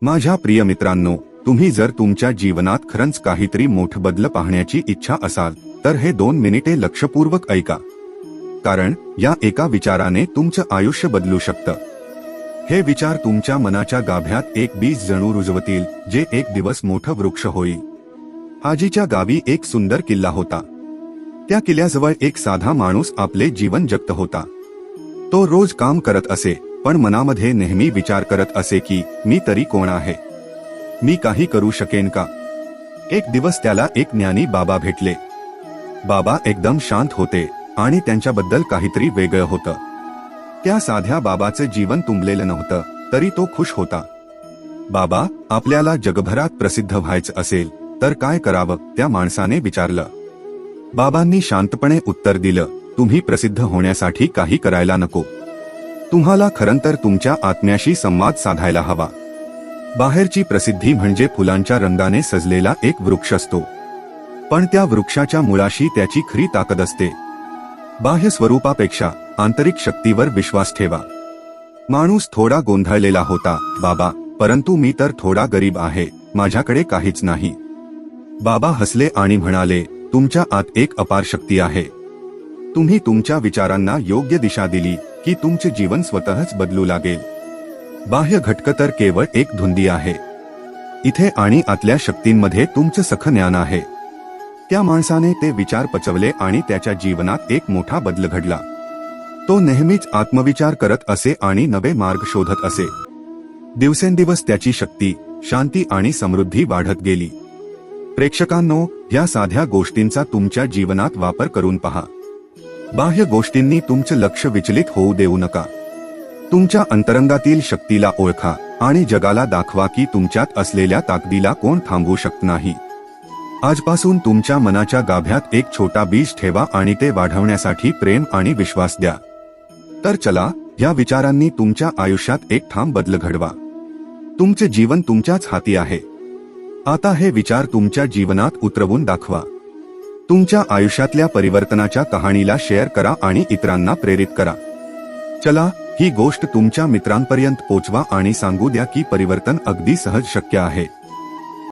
माझ्या प्रिय मित्रांनो, तुम्ही जर तुमच्या जीवनात खरंच काहीतरी मोठं बदल पाहण्याची इच्छा असाल तर हे 2 मिनिटे लक्षपूर्वक ऐका. कारण या एका विचाराने तुमचं आयुष्य बदलू शकतं. हे विचार तुमच्या मनाच्या गाभ्यात एक बीज जणू रुजवतील, जे एक दिवस मोठं वृक्ष होईल. आजीच्या गावी एक सुंदर किल्ला होता. त्या किल्ल्याजवळ एक साधा माणूस आपले जीवन जगत होता. तो रोज काम करत असे, पण मनामध्ये नेहमी विचार करत असे की मी तरी कोण आहे, मी काही करू शकेन का. एक दिवस त्याला एक ज्ञानी बाबा भेटले. बाबा एकदम शांत होते आणि त्यांच्याबद्दल काहीतरी वेगळं होतं. त्या साध्या बाबाचं जीवन तुंबलेलं नव्हतं, तरी तो खुश होता. बाबा, आपल्याला जगभरात प्रसिद्ध व्हायचं असेल तर काय करावं, त्या माणसाने विचारलं. बाबांनी शांतपणे उत्तर दिलं, तुम्ही प्रसिद्ध होण्यासाठी काही करायला नको. तुम्हाला खरंतर तुमच्या आत्म्याशी संवाद साधायला हवा. बाहेरची प्रसिद्धी म्हणजे फुलांच्या रंगाने सजलेला एक वृक्ष असतो, पण त्या वृक्षाच्या मुळाशी त्याची खरी ताकद असते. बाह्य स्वरूपापेक्षा आंतरिक शक्तीवर विश्वास ठेवा. माणूस थोडा गोंधळलेला होता. बाबा, परंतु मी तर थोडा गरीब आहे, माझ्याकडे काहीच नाही. बाबा हसले आणि म्हणाले, तुमच्या आत एक अपार शक्ती आहे. तुम्ही तुमच्या विचारांना योग्य दिशा दिली की तुमचे जीवन स्वतःच बदलू लागेल. बाह्य घटक तर केवळ एक धुंदी आहे. इथे आणि आतल्या शक्तींमध्ये तुमचं सखं ज्ञान आहे. त्या माणसाने ते विचार पचवले आणि त्याच्या जीवनात एक मोठा बदल घडला. तो नेहमीच आत्मविचार करत असे आणि नवे मार्ग शोधत असे. दिवसेंदिवस त्याची शक्ती, शांती आणि समृद्धी वाढत गेली. प्रेक्षकांनो, या साध्या गोष्टींचा तुमच्या जीवनात वापर करून पहा. बाह्य गोष्टींनी तुमचं लक्ष विचलित होऊ देऊ नका. तुमच्या अंतरंगातील शक्तीला ओळखा आणि जगाला दाखवा की तुमच्यात असलेल्या ताकदीला कोण थांबवू शकत नाही. आजपासून तुमच्या मनाच्या गाभ्यात एक छोटा बीज ठेवा आणि ते वाढवण्यासाठी प्रेम आणि विश्वास द्या. तर चला, या विचारांनी तुमच्या आयुष्यात एक ठाम बदल घडवा. तुमचे जीवन तुमच्याच हाती आहे. आता हे विचार तुमच्या जीवनात उतरवून दाखवा. तुमच्या आयुष्यातल्या परिवर्तनाच्या कहाणीला शेअर करा आणि इतरांना प्रेरित करा. चला, ही गोष्ट तुमच्या मित्रांपर्यंत पोचवा आणि सांगू द्या की परिवर्तन अगदी सहज शक्य आहे.